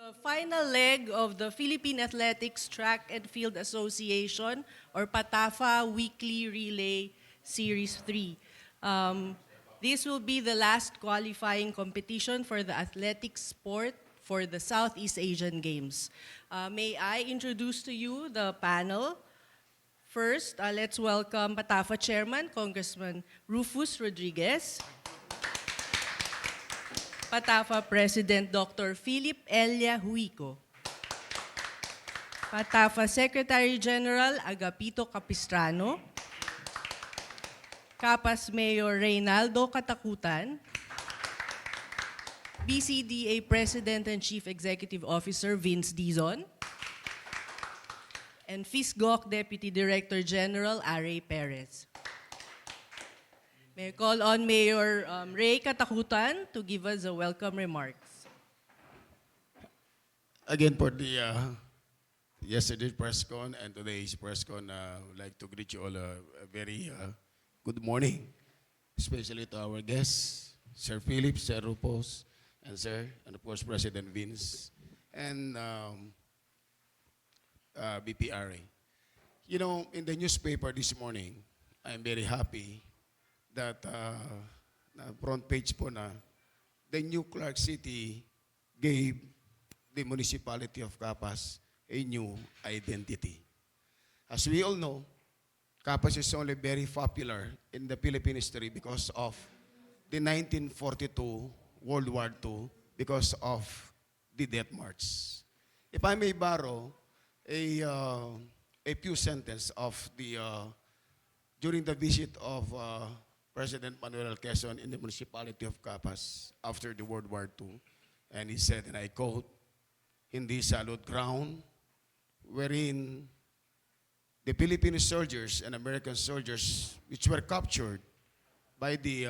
The final leg of the Philippine Athletics Track and Field Association or PATAFA Weekly Relay Series 3. This will be the last qualifying competition for the athletics sport for the Southeast Asian Games. May I introduce to you the panel. First, let's welcome PATAFA Chairman, Congressman Rufus Rodriguez. PATAFA President Dr. Philip Elia Juico. PATAFA Secretary General Agapito Capistrano. Kapas Mayor Reynaldo Katakutan. BCDA President and Chief Executive Officer Vince Dizon. And PHISGOC Deputy Director General Arrey Perez. May I call on Mayor Ray Katakutan to give us a welcome remarks. Again, for the yesterday's press con and today's press con, I would like to greet you all a very good morning, especially to our guests, Sir Philip, Sir Rufus, and Sir, and of course, President Vince, and BPRA. You know, in the newspaper this morning, I'm very happy that na front page po na the new Clark City gave the municipality of Capas a new identity. As we all know, Capas is only very popular in the Philippine history because of the 1942 World War II, because of the Death March. If I may borrow a few sentences of the during the visit of President Manuel Quezon in the municipality of Capas after the World War II, and he said, and I quote, "Hindi hallowed ground wherein the Filipino soldiers and American soldiers which were captured by the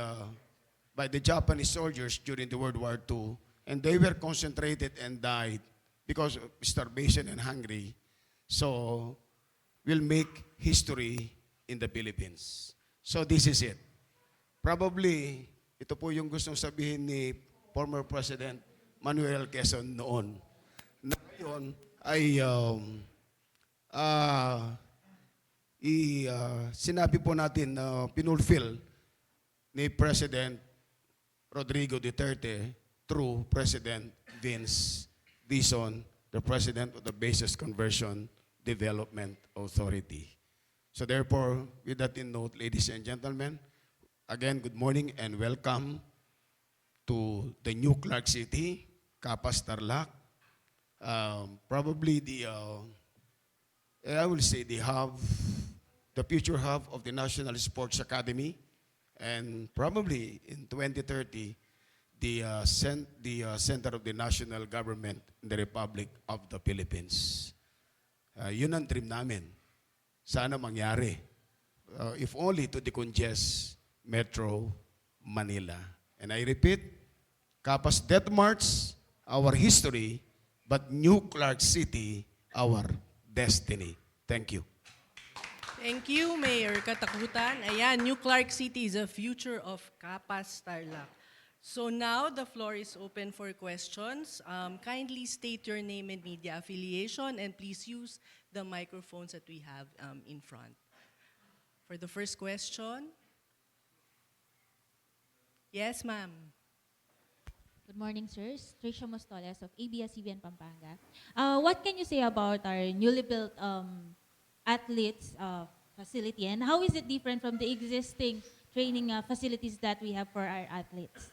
Japanese soldiers during the World War II, and they were concentrated and died because of starvation and hungry, so will make history in the Philippines." So this is it. Probably, ito po yung gustong sabihin ni former President Manuel Quezon noon. Na ngayon ay sinabi po natin na pinulfill ni President Rodrigo Duterte through President Vince Dizon, the President of the Basis Conversion Development Authority. So therefore, with that in note, ladies and gentlemen, again, good morning and welcome to the new Clark City, Capas Tarlac. Probably I will say the future hub of the National Sports Academy, and probably in 2030, the center of the national government in the Republic of the Philippines. Yun ang dream namin. Sana mangyari. If only to decongest Metro Manila. And I repeat, Capas Death March, our history, but New Clark City, our destiny. Thank you. Thank you, Mayor Katakutan. Ayan, New Clark City is a future of Capas Tarlac. So now the floor is open for questions. Kindly state your name and media affiliation, and please use the microphones that we have in front. For the first question. Yes, ma'am. Good morning, sirs. Tricia Mostoles of ABS-CBN Pampanga. What can you say about our newly built athletes facility, and how is it different from the existing training facilities that we have for our athletes?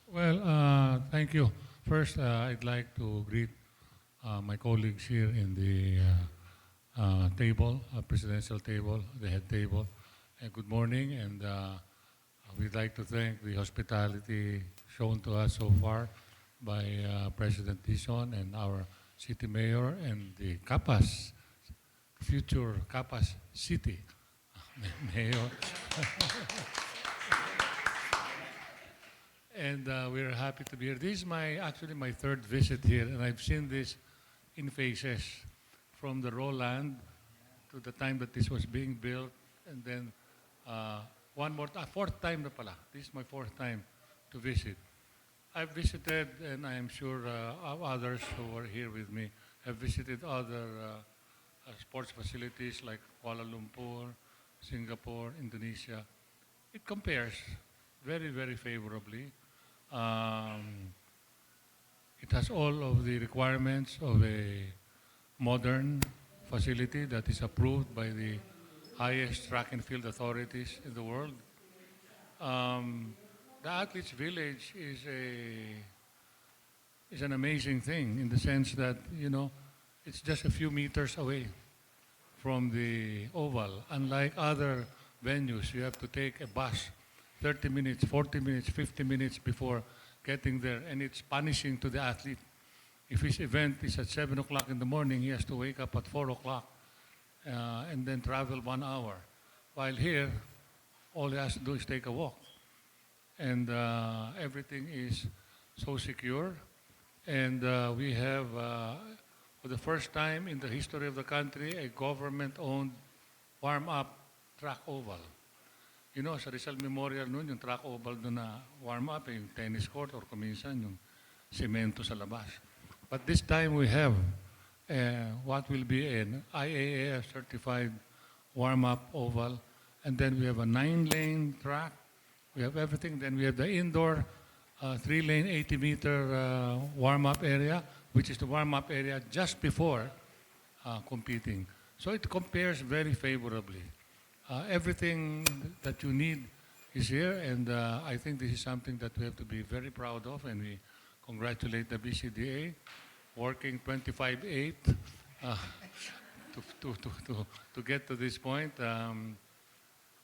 Well, thank you. First, I'd like to greet my colleagues here in the table, presidential table, the head table. Good morning, and we'd like to thank the hospitality shown to us so far by President Dizon and our city mayor and the Capas, future Capas City mayor. And we're happy to be here. This is actually my third visit here, and I've seen this in phases, from the Roland to the time that this was being built, and then fourth time na pala. This is my fourth time to visit. I've visited, and I am sure others who are here with me have visited other sports facilities like Kuala Lumpur, Singapore, Indonesia. It compares very, very favorably. Um, it has all of the requirements of a modern facility that is approved by the highest track and field authorities in the world. The Athletes Village is an amazing thing in the sense that, it's just a few meters away from the oval. Unlike other venues, you have to take a bus 30 minutes, 40 minutes, 50 minutes before getting there, and it's punishing to the athlete. If his event is at 7 o'clock in the morning, he has to wake up at 4 o'clock and then travel 1 hour. While here, all he has to do is take a walk. And everything is so secure. And we have, for the first time in the history of the country, a government-owned warm-up track oval. Sa Rizal Memorial noon, yung track oval doon na warm-up, yung tennis court or kuminsan yung semento sa labas. But this time we have what will be an IAAF-certified warm-up oval, and then we have a 9-lane track. We have everything. Then we have the indoor 3-lane, 80-meter warm-up area, which is the warm-up area just before competing. So it compares very favorably. Everything that you need is here, and I think this is something that we have to be very proud of, and we congratulate the BCDA, working 25/8 to get to this point.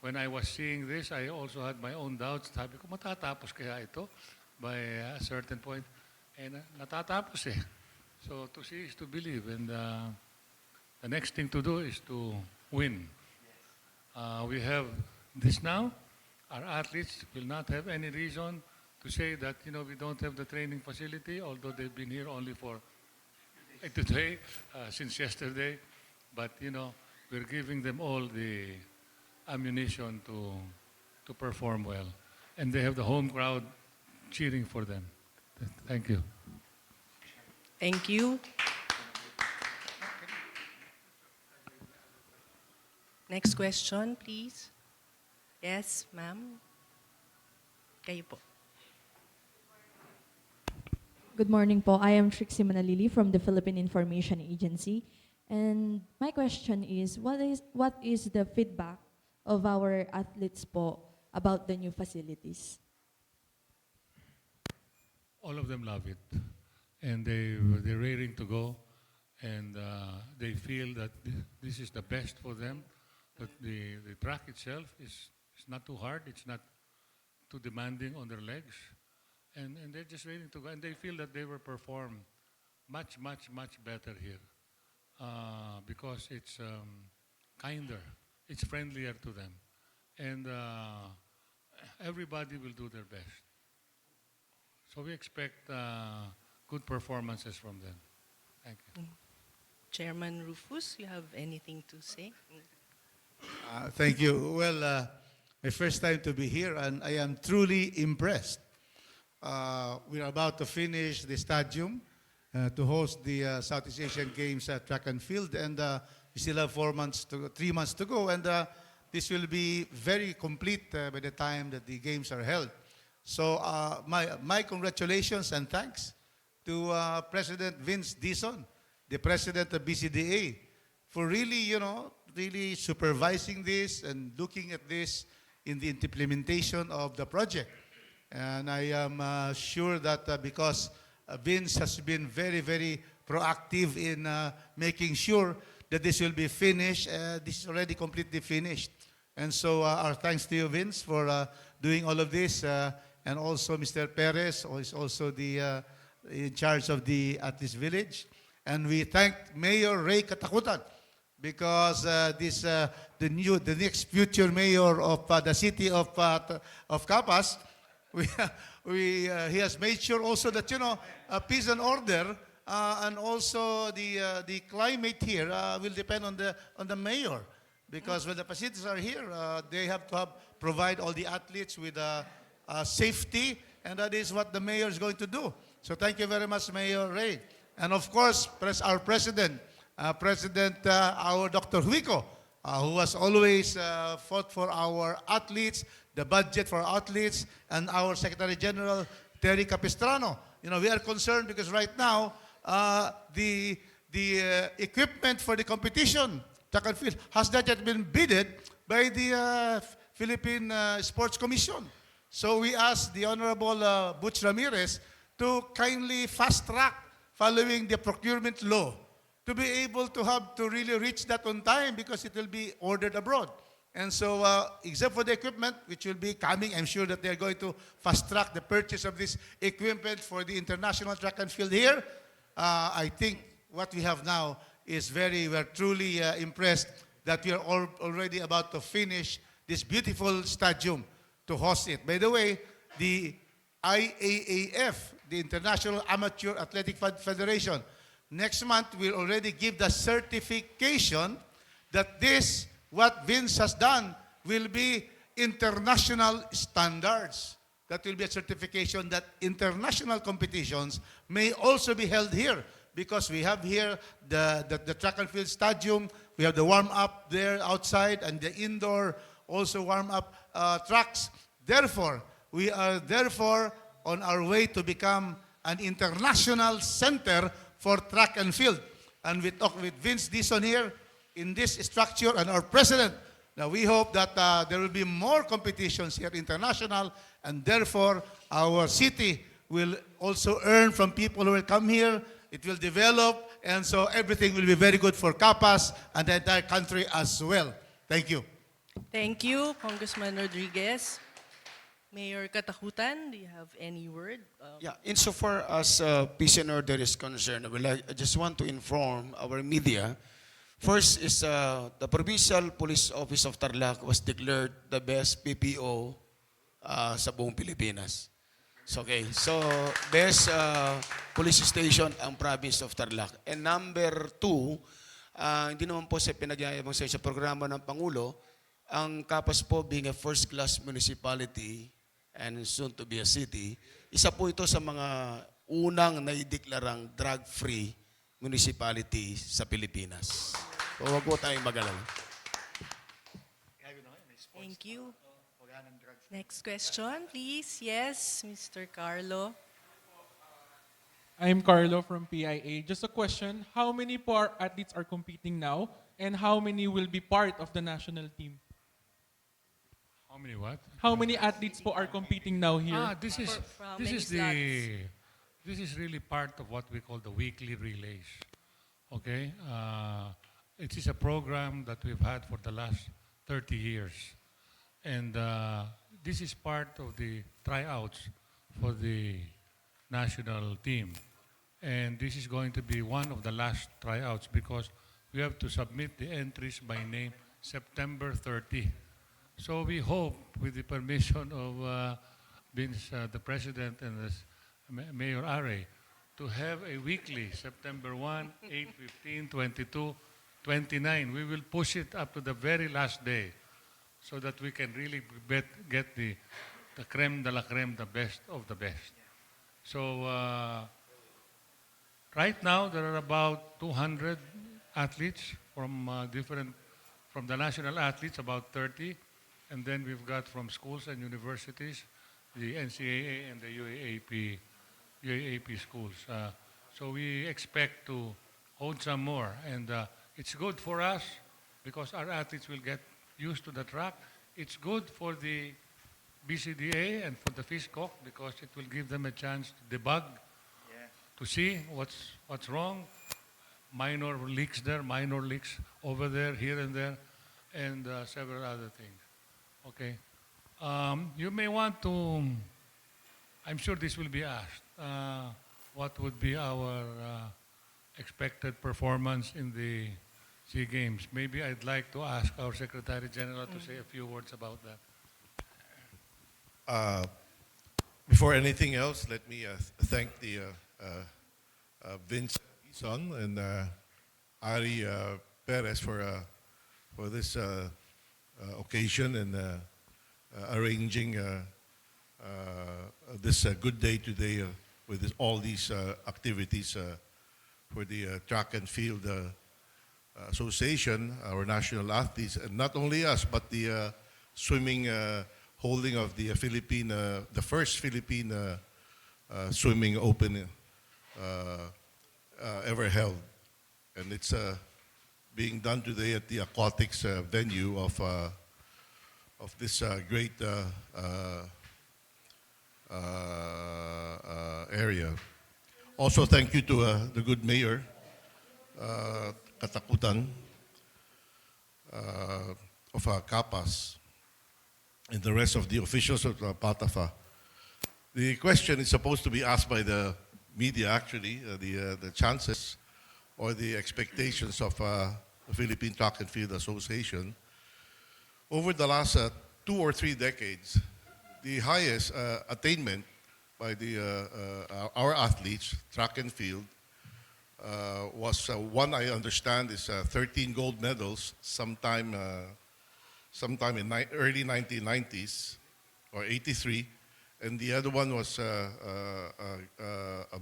When I was seeing this, I also had my own doubts. Sabi ko, matatapos kaya ito by a certain point? And natatapos eh. So to see is to believe. And the next thing to do is to win. We have this now. Our athletes will not have any reason to say that, we don't have the training facility, although they've been here only for today, since yesterday. But, we're giving them all the ammunition to perform well. And they have the home crowd cheering for them. Thank you. Thank you. Next question, please. Yes, ma'am. Kayo po. Good morning po. I am Trixie Manalili from the Philippine Information Agency. And my question is, what is the feedback of our athletes po about the new facilities? All of them love it. And they're raring to go. And they feel that this is the best for them. That the track itself is not too hard. It's not too demanding on their legs. And they're just waiting to go. And they feel that they will perform much, much, much better here because it's kinder. It's friendlier to them. And everybody will do their best. So we expect good performances from them. Thank you. Chairman Rufus, you have anything to say? Thank you. Well, my first time to be here, and I am truly impressed. We are about to finish the stadium to host the Southeast Asian Games track and field, and we still have 3 months to go, and this will be very complete by the time that the games are held. So my congratulations and thanks to President Vince Dizon, the President of BCDA, for really, really supervising this and looking at this in the implementation of the project. And I am sure that because Vince has been very, very proactive in making sure that this will be finished. This is already completely finished. And so our thanks to you, Vince, for doing all of this. And also Mr. Perez, who is also the in charge of the Athletes Village. And we thank Mayor Ray Katakutan because the next future mayor of the city of Capas, he has made sure also that peace and order and also the climate here will depend on the mayor, because when the facilities are here, they have to provide all the athletes with safety and that is what the mayor is going to do. So thank you very much, Mayor Ray. And of course, our president, our Dr. Juico, who has always fought for our athletes, the budget for athletes, and our Secretary General, Terry Capistrano. You know, we are concerned because right now, the equipment for the competition, track and field, has not yet been bidded by the Philippine Sports Commission. So we asked the Honorable Butch Ramirez to kindly fast track following the procurement law to be able to have to really reach that on time because it will be ordered abroad. And so, except for the equipment, which will be coming, I'm sure that they're going to fast track the purchase of this equipment for the international track and field here. I think what we have now is we're truly impressed that we are already about to finish this beautiful stadium to host it. By the way, the IAAF, the International Amateur Athletic Federation, next month will already give the certification that this, what Vince has done, will be international standards. That will be a certification that international competitions may also be held here because we have here the track and field stadium, we have the warm-up there outside and the indoor also warm-up tracks. Therefore, we are on our way to become an international center for track and field. And we talk with Vince Dizon here in this structure and our president. Now we hope that there will be more competitions here international, and therefore our city will also earn from people who will come here. It will develop, and so everything will be very good for Capas and the entire country as well. Thank you. Thank you, Congressman Rodriguez. Mayor Katakutan, do you have any word? Yeah, insofar as peace and order is concerned, I just want to inform our media. First is the Provincial Police Office of Tarlac was declared the best PPO sa buong Pilipinas. So, okay, so best police station ang province of Tarlac. And number 2, hindi naman po sa pinagyayabang sa programa ng Pangulo, ang Capas po being a first-class municipality and soon to be a city, isa po ito sa mga unang naideklarang drug-free municipality sa Pilipinas. So, huwag po tayong mag-alala. Thank you. Next question, please. Yes, Mr. Carlo. I'm Carlo from PIA. Just a question, how many athletes are competing now and how many will be part of the national team? How many what? How many athletes po are competing now here? This is From this many is this is really part of what we call the weekly relays. Okay, it is a program that we've had for the last 30 years, and this is part of the tryouts for the national team, and this is going to be one of the last tryouts because we have to submit the entries by name September 30. So we hope, with the permission of Vince, the President, and Mayor Arrey, to have a weekly, September 1, 8, 15, 22, 29. We will push it up to the very last day so that we can really get the creme de la creme, the best of the best. So right now, there are about 200 athletes from from the national athletes, about 30. And then we've got from schools and universities, the NCAA and the UAAP schools. So we expect to hold some more. And it's good for us because our athletes will get used to the track. It's good for the BCDA and for the PHISGOC because it will give them a chance to debug, to see what's wrong. Minor leaks there, minor leaks over there, here and there, and several other things. Okay. You may want to, I'm sure this will be asked, what would be our expected performance in the SEA Games? Maybe I'd like to ask our Secretary General to say a few words about that. Before anything else, let me thank the Vince Dizon and Arrey Perez for this occasion and arranging this good day today with all these activities for the track and field association, our national athletes, and not only us, but the swimming holding of the Philippine, the first Philippine swimming open ever held. And it's being done today at the aquatics venue of this great area. Also, thank you to the good mayor, Katakutan, of Kapas, and the rest of the officials of PATAFA. The question is supposed to be asked by the media, actually, the chances or the expectations of the Philippine Track and Field Association. Over the last 2 or 3 decades, the highest attainment by our athletes, track and field, was one I understand is 13 gold medals sometime in early 1990s or 83, and the other one was a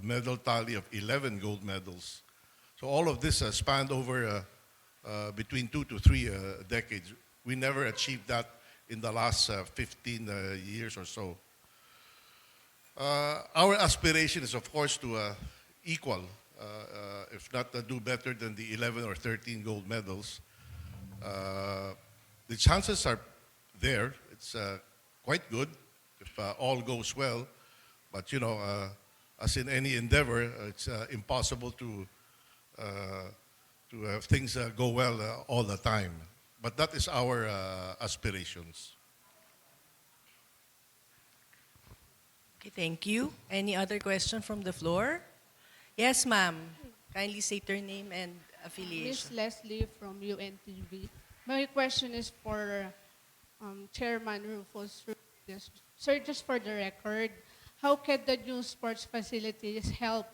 medal tally of 11 gold medals. So all of this spanned over between 2 to 3 decades. We never achieved that in the last 15 years or so. Our aspiration is, of course, to equal, if not do better than the 11 or 13 gold medals. The chances are there. It's quite good if all goes well. But, you know, as in any endeavor, it's impossible to have things go well all the time. But that is our aspirations. Okay, thank you. Any other question from the floor? Yes, ma'am. Kindly state your name and Miss affiliation. Leslie from UNTV. My question is for Chairman Rufus. Yes. Sir, just for the record, how can the new sports facilities help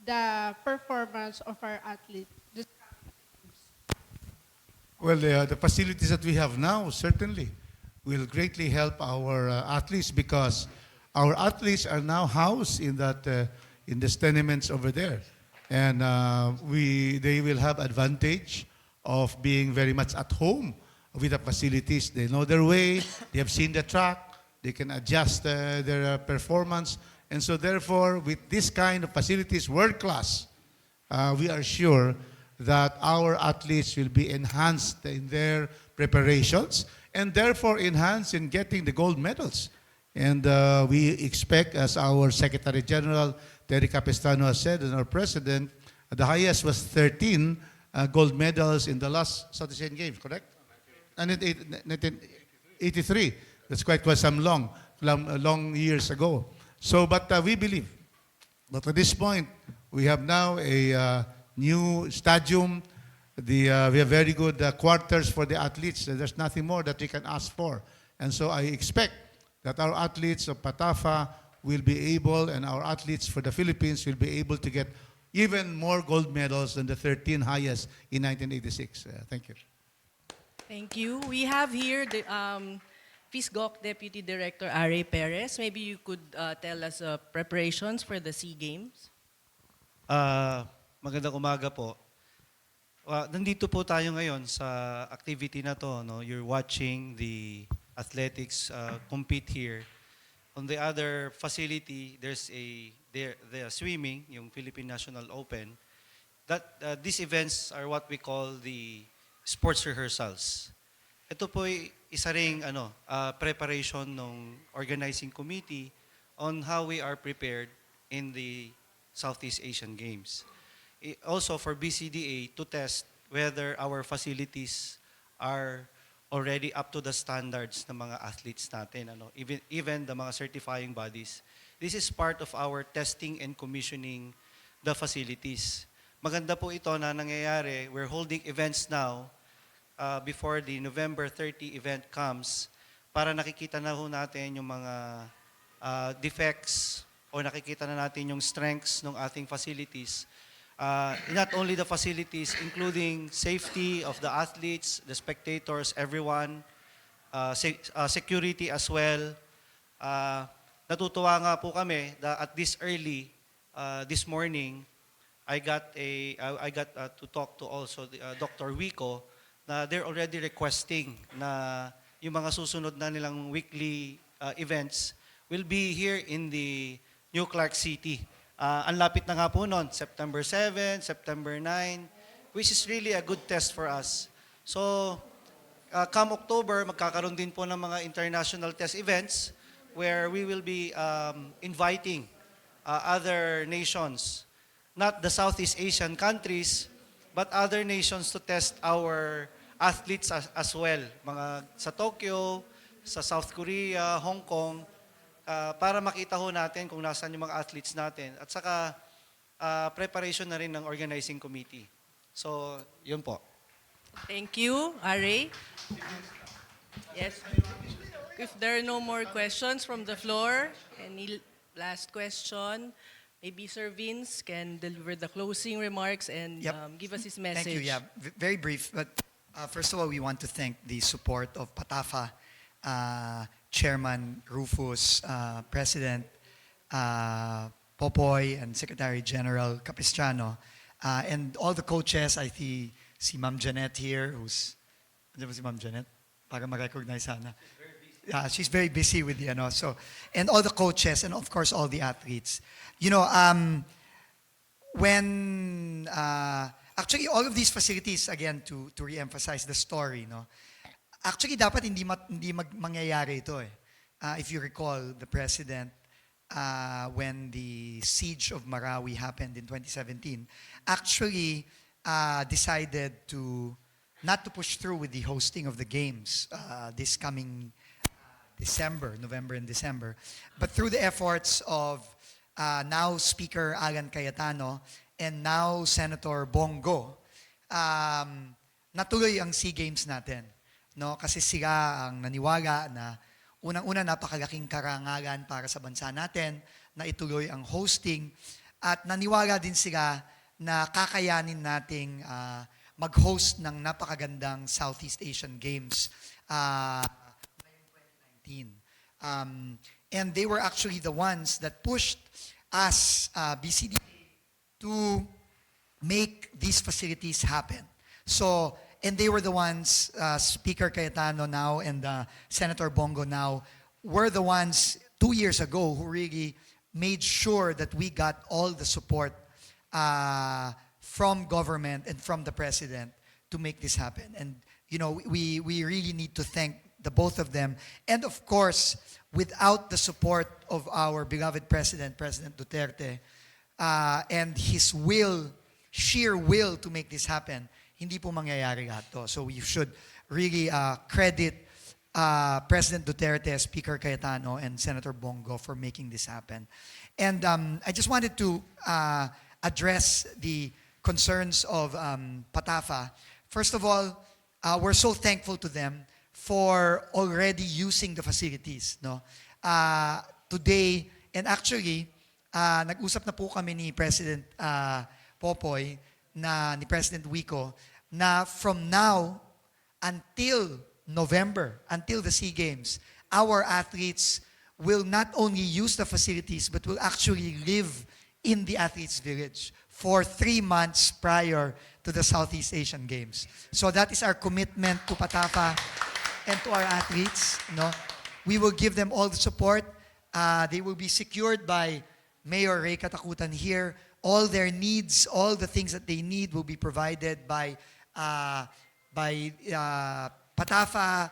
the performance of our athletes? Well, the facilities that we have now certainly will greatly help our athletes because our athletes are now housed in that in the tenements over there, and they will have advantage of being very much at home with the facilities. They know their way. They have seen the track. They can adjust their performance, and so therefore, with this kind of facilities, world class, we are sure that our athletes will be enhanced in their preparations and therefore enhanced in getting the gold medals. And we expect, as our Secretary General, Terry Capestano, has said, and our President, the highest was 13 gold medals in the last South Asian Games, correct? And in 1983. That's quite some long years ago. So, but we believe that at this point, we have now a new stadium. We have very good quarters for the athletes. There's nothing more that we can ask for. And so I expect that our athletes of PATAFA will be able, and our athletes for the Philippines will be able to get even more gold medals than the 13 highest in 1986. Thank you. Thank you. We have here the PHISGOC Deputy Director Arrey Perez. Maybe you could tell us preparations for the SEA Games. Magandang umaga po. Nandito po tayo ngayon sa activity na to. No? You're watching the athletics compete here. On the other facility, there's the swimming, yung Philippine National Open. These events are what we call the sports rehearsals. Ito po ay isa ring preparation ng organizing committee on how we are prepared in the Southeast Asian Games. Also for BCDA to test whether our facilities are already up to the standards ng mga athletes natin. Even the mga certifying bodies. This is part of our testing and commissioning the facilities. Maganda po ito na nangyayari. We're holding events now before the November 30 event comes para nakikita na ho natin yung mga defects o nakikita na natin yung strengths ng ating facilities. Not only the facilities, including safety of the athletes, the spectators, everyone, security as well, Natutuwa nga po kami that at this early, this morning, I got to talk to also Dr. Juico na they're already requesting na yung mga susunod na nilang weekly events will be here in the New Clark City. Ang lapit na nga po nun, September 7, September 9, which is really a good test for us. So, come October, magkakaroon din po ng mga international test events where we will be inviting other nations, not the Southeast Asian countries, but other nations to test our athletes as well. Mga sa Tokyo, sa South Korea, Hong Kong, para makita ho natin kung nasaan yung mga athletes natin. At saka, preparation na rin ng organizing committee. So, yun po. Thank you, Arrey. Yes. If there are no more questions from the floor, any last question? Maybe Sir Vince can deliver the closing remarks and Yep. give us his message. Thank you. Yeah, very brief. But first of all, we want to thank the support of PATAFA, Chairman Rufus, President Popoy, and Secretary General Capistrano, and all the coaches. I see Ma'am Janet here, who's, ano ba si Ma'am Janet? Para ma-recognize sana. Yeah, she's very busy with the, so, and all the coaches, and of course all the athletes. When, actually all of these facilities, again, to re-emphasize the story, actually dapat hindi mangyayari ito eh. If you recall, the President, when the siege of Marawi happened in 2017, actually decided not to push through with the hosting of the games this coming November and December. But through the efforts of now Speaker Alan Cayetano and now Senator Bongo, natuloy ang SEA Games natin. No? Kasi sila ang naniwala na unang-una napakalaking karangalan para sa bansa natin na ituloy ang hosting at naniwala din sila na kakayanin nating mag-host ng napakagandang Southeast Asian Games ngayong 2019. And they were actually the ones that pushed us, BCDA, to make these facilities happen. So, and they were the ones, Speaker Cayetano now and Senator Bongo now, were the ones 2 years ago who really made sure that we got all the support from government and from the President to make this happen. And, we really need to thank the both of them. And of course, without the support of our beloved President, President Duterte, and his sheer will to make this happen, hindi po mangyayari lahat to. So we should really credit President Duterte, Speaker Cayetano, and Senator Bongo for making this happen. And I just wanted to address the concerns of PATAFA. First of all, we're so thankful to them for already using the facilities. Today, and actually, nag-usap na po kami ni President Popoy, ni President Juico, na from now until November, until the SEA Games, our athletes will not only use the facilities, but will actually live in the Athletes Village for 3 months prior to the Southeast Asian Games. So that is our commitment to PATAFA and to our athletes. We will give them all the support. They will be secured by Mayor Ray Katakutan here. All their needs, all the things that they need will be provided by PATAFA,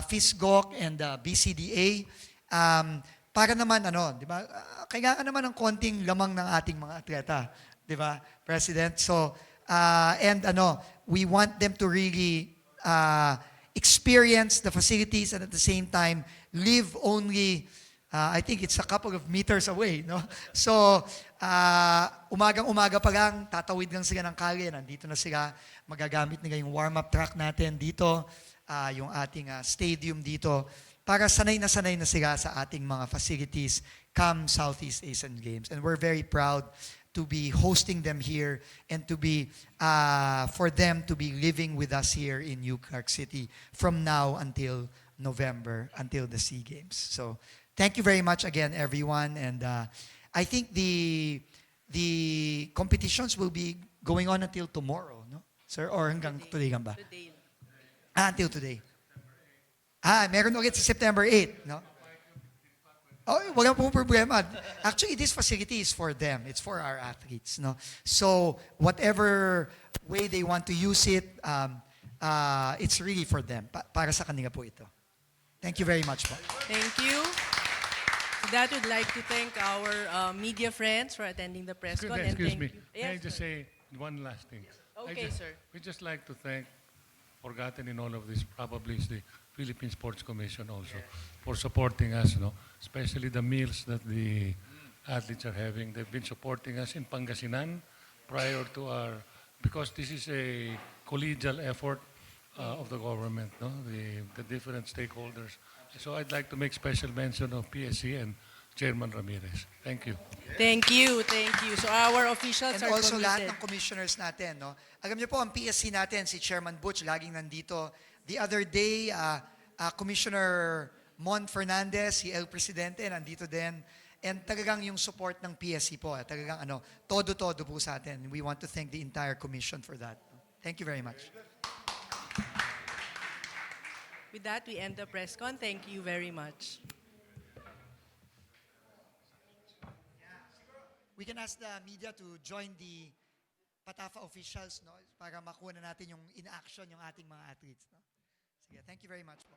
PHISGOC, and BCDA. Para naman, di ba, kailangan naman ng konting lamang ng ating mga atleta, di ba, President? So, we want them to really experience the facilities and at the same time live only, I think it's a couple of meters away, no? So, umagang-umaga pa lang, tatawid lang sila ng kalye, nandito na sila, magagamit nila yung warm-up track natin dito, yung ating stadium dito, para sanay na sila sa ating mga facilities come Southeast Asian Games. And we're very proud to be hosting them here and to be, for them to be living with us here in New Clark City from now until November, until the SEA Games. So, thank you very much again, everyone. And I think the competitions will be going on until tomorrow, no? Sir, or hanggang today lang ba? Today. Until today. Meron ulit sa September 8, no? Oh, wala pong problema. Actually, this facility is for them. It's for our athletes, no? So, whatever way they want to use it, it's really for them. Para sa kanila po ito. Thank you very much po. Thank you. With that, we'd like to thank our media friends for attending the press con. and Excuse thank me. you. Can I Yes, just sir. say one last thing? Okay, sir. We just like to thank, forgotten in all of this, probably is the Philippine Sports Commission also, for supporting us, no? Especially the meals that the athletes are having. They've been supporting us in Pangasinan prior to because this is a collegial effort of the government, no? The different stakeholders. So I'd like to make special mention of PSC and Chairman Ramirez. Thank you. Thank you, thank you. So our officials And are also lahat committed. ng commissioners natin, no? Alam niyo po, ang PSC natin, si Chairman Butch, laging nandito. The other day, Commissioner Mon Fernandez, si El Presidente, nandito din. And talagang yung support ng PSC po, talagang todo-todo po sa atin. We want to thank the entire commission for that. Thank you very much. With that, we end the press con. Thank you very much. We can ask the media to join the PATAFA officials, no, para makuha na natin yung in action yung ating mga athletes, no. Sige, thank you very much po.